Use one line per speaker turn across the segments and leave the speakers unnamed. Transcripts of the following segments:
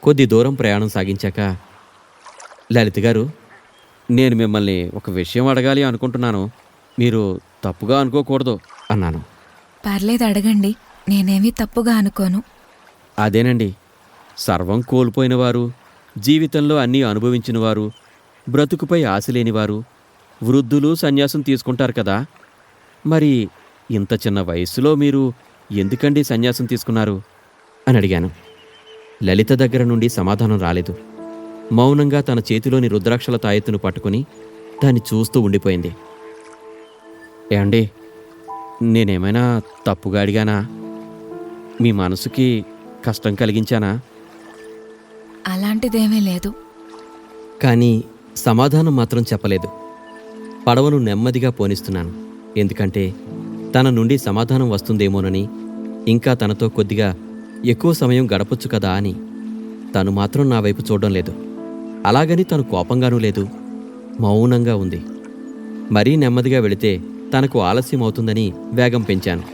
కొద్ది దూరం ప్రయాణం సాగించాక, లలిత గారు, నేను మిమ్మల్ని ఒక విషయం అడగాలి అనుకుంటున్నాను. మీరు తప్పుగా అనుకోకూడదు అన్నాను.
పర్లేదు, అడగండి. నేనేమీ తప్పుగా అనుకోను.
అదేనండి, సర్వం కోల్పోయినవారు, జీవితంలో అన్నీ అనుభవించినవారు, బ్రతుకుపై ఆశ లేనివారు, వృద్ధులు సన్యాసం తీసుకుంటారు కదా. మరి ఇంత చిన్న వయస్సులో మీరు ఎందుకండి సన్యాసం తీసుకున్నారు అని అడిగాను. లలిత దగ్గర నుండి సమాధానం రాలేదు. మౌనంగా తన చేతిలోని రుద్రాక్షల తాయెత్తును పట్టుకుని దాన్ని చూస్తూ ఉండిపోయింది. ఏమండి, నేనేమైనా తప్పుగా అడిగానా? మీ మనసుకి కష్టం కలిగించానా?
అలాంటిదేమీ లేదు.
కానీ సమాధానం మాత్రం చెప్పలేదు. పడవను నెమ్మదిగా పోనిస్తున్నాను. ఎందుకంటే తన నుండి సమాధానం వస్తుందేమోనని, ఇంకా తనతో కొద్దిగా ఎక్కువ సమయం గడపొచ్చు కదా అని. తను మాత్రం నా వైపు చూడడం లేదు. అలాగని తను కోపంగానూ లేదు. మౌనంగా ఉంది. మరీ నెమ్మదిగా వెళితే తనకు ఆలస్యం అవుతుందని వేగం పెంచాను.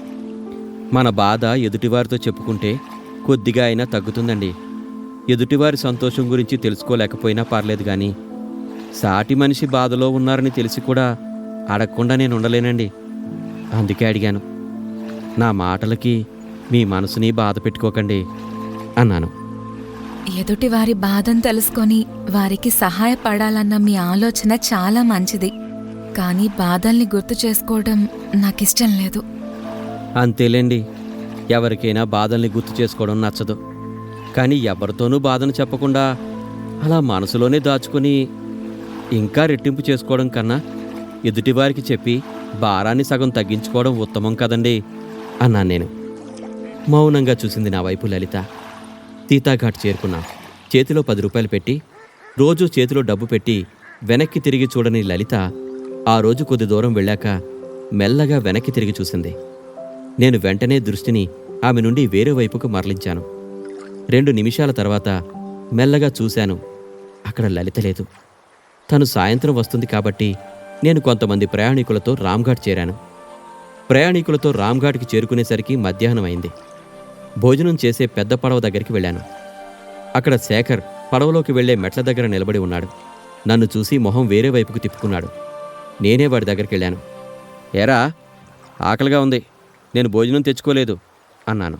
మన బాధ ఎదుటివారితో చెప్పుకుంటే కొద్దిగా అయినా తగ్గుతుందండి. ఎదుటివారి సంతోషం గురించి తెలుసుకోలేకపోయినా పర్లేదు, కానీ సాటి మనిషి బాధలో ఉన్నారని తెలిసి కూడా అడగకుండా నేను ఉండలేనండి. అందుకే అడిగాను. నా మాటలకి మీ మనసుని బాధ పెట్టుకోకండి అన్నాను.
ఎదుటి వారి బాధను తెలుసుకొని వారికి సహాయపడాలన్న మీ ఆలోచన చాలా మంచిది. కానీ బాధల్ని గుర్తు చేసుకోవడం నాకిష్టం లేదు.
అంతేలేండి, ఎవరికైనా బాధల్ని గుర్తు చేసుకోవడం నచ్చదు. కానీ ఎవరితోనూ బాధను చెప్పకుండా అలా మనసులోనే దాచుకుని ఇంకా రెట్టింపు చేసుకోవడం కన్నా ఎదుటివారికి చెప్పి భారాన్ని సగం తగ్గించుకోవడం ఉత్తమం కదండి అన్నాను నేను. మౌనంగా చూసింది నా వైపు లలిత. సీతాఘాట్ చేరుకున్నాం. చేతిలో 10 రూపాయలు పెట్టి, రోజూ చేతిలో డబ్బు పెట్టి వెనక్కి తిరిగి చూడని లలిత ఆ రోజు కొద్ది దూరం వెళ్ళాక మెల్లగా వెనక్కి తిరిగి చూసింది. నేను వెంటనే దృష్టిని ఆమె నుండి వేరే వైపుకు మరలించాను. 2 నిమిషాల తర్వాత మెల్లగా చూశాను. అక్కడ లలిత లేదు. తను సాయంత్రం వస్తుంది కాబట్టి నేను కొంతమంది ప్రయాణికులతో రామ్ఘాట్ చేరాను. ప్రయాణికులతో రామ్ఘాట్కి చేరుకునేసరికి మధ్యాహ్నం అయింది. భోజనం చేసే పెద్ద పడవ దగ్గరికి వెళ్ళాను. అక్కడ శేఖర్ పడవలోకి వెళ్లే మెట్ల దగ్గర నిలబడి ఉన్నాడు. నన్ను చూసి మొహం వేరే వైపుకు తిప్పుకున్నాడు. నేనే వాడి దగ్గరికి వెళ్ళాను. ఏరా, ఆకలిగా ఉంది, నేను భోజనం తెచ్చుకోలేదు అన్నాను.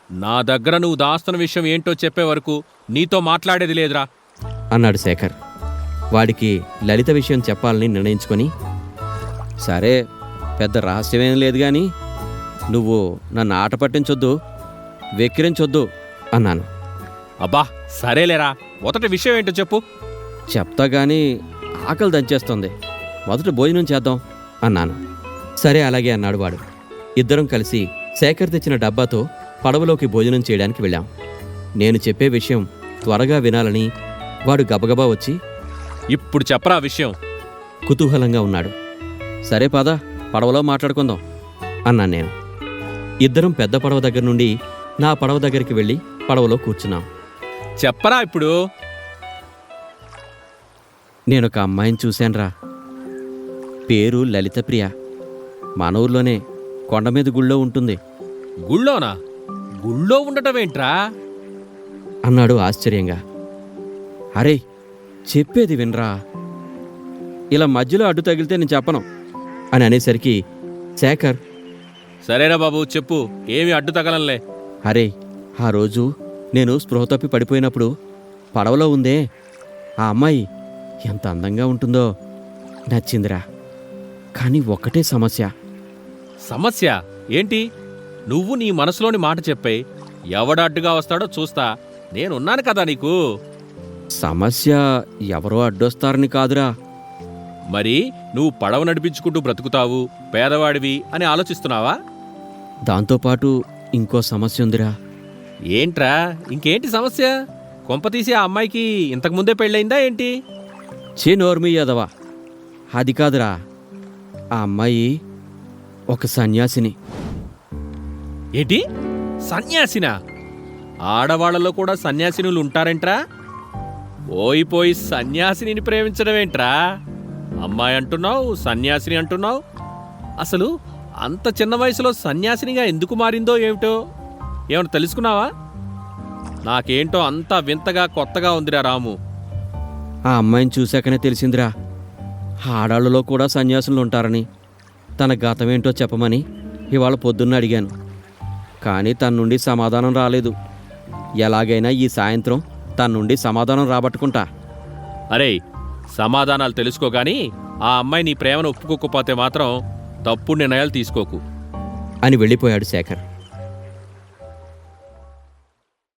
నా దగ్గర నువ్వు దాస్తున్న విషయం ఏంటో చెప్పే వరకు నీతో మాట్లాడేది లేదురా
అన్నాడు శేఖర్. వాడికి లలిత విషయం చెప్పాలని నిర్ణయించుకొని, సరే, పెద్ద రహస్యమేం లేదు, కానీ నువ్వు నన్ను ఆట పట్టించొద్దు, వెక్కిరించొద్దు అన్నాను.
అబ్బా సరేలేరా, మొదటి విషయం ఏంటో చెప్పు.
చెప్తా గానీ ఆకలి దంచేస్తుంది, మొదట భోజనం చేద్దాం అన్నాను. సరే అలాగే అన్నాడు వాడు. ఇద్దరం కలిసి శేఖర్ తెచ్చిన డబ్బాతో పడవలోకి భోజనం చేయడానికి వెళ్ళాం. నేను చెప్పే విషయం త్వరగా వినాలని వాడు గబగబా వచ్చి,
ఇప్పుడు చెప్పరా విషయం.
కుతూహలంగా ఉన్నాడు. సరే పద, పడవలో మాట్లాడుకుందాం అన్నాను నేను. ఇద్దరం పెద్ద పడవ దగ్గర నుండి నా పడవ దగ్గరికి వెళ్ళి పడవలో కూర్చున్నాం.
చెప్పరా ఇప్పుడు.
నేనొక అమ్మాయిని చూశానురా. పేరు లలిత ప్రియ. మన ఊర్లోనే కొండమీద గుళ్ళో ఉంటుంది
గుళ్ళోనా? గుళ్ళో ఉండటం ఏంట్రా
అన్నాడు ఆశ్చర్యంగా. అరే, చెప్పేది వినరా, ఇలా మధ్యలో అడ్డు తగిలితే నేను చెప్పను అని అనేసరికి శేఖర్,
సరేరా బాబు చెప్పు, ఏమి అడ్డు తగలంలే.
అరే, ఆ రోజు నేను స్పృహ తప్పి పడిపోయినప్పుడు పడవలో ఉందే ఆ అమ్మాయి ఎంత అందంగా ఉంటుందో, నచ్చిందిరా. కానీ ఒక్కటే సమస్య.
సమస్య ఏంటి? నువ్వు నీ మనసులోని మాట చెప్పాయి, ఎవడు అడ్డుగా వస్తాడో చూస్తా, నేనున్నాను కదా నీకు.
సమస్య ఎవరో అడ్డొస్తారని కాదురా.
మరి నువ్వు పడవ నడిపించుకుంటూ బ్రతుకుతావు, పేదవాడివి అని ఆలోచిస్తున్నావా?
దాంతోపాటు ఇంకో సమస్య ఉందిరా.
ఏంట్రా, ఇంకేంటి సమస్య? కొంపతీసి ఆ అమ్మాయికి ఇంతకుముందే పెళ్ళయిందా ఏంటి?
నోర్మి యాదవా, అది కాదురా. ఆ అమ్మాయి ఒక సన్యాసిని.
ఏంటి, సన్యాసినా? ఆడవాళ్లలో కూడా సన్యాసినులు ఉంటారేంట్రా? పోయి సన్యాసిని ప్రేమించడమేంట్రా? అమ్మాయి అంటున్నావు, సన్యాసిని అంటున్నావు. అసలు అంత చిన్న వయసులో సన్యాసినిగా ఎందుకు మారిందో ఏమిటో ఏమైనా తెలుసుకున్నావా? నాకేంటో అంతా వింతగా కొత్తగా ఉందిరా రాము.
ఆ అమ్మాయిని చూశాకనే తెలిసిందిరా, ఆడాళ్ళలో కూడా సన్యాసులు ఉంటారని. తన గతమేంటో చెప్పమని ఇవాళ పొద్దున్న అడిగాను, కానీ తన నుండి సమాధానం రాలేదు. ఎలాగైనా ఈ సాయంత్రం తన నుండి సమాధానం రాబట్టుకుంటా.
అరే, సమాధానాలు తెలుసుకోగాని ఆ అమ్మాయి నీ ప్రేమను ఒప్పుకోకపోతే మాత్రం తప్పుడు నిర్ణయాలు తీసుకోకు.
అని వెళ్ళిపోయాడు శేఖర్.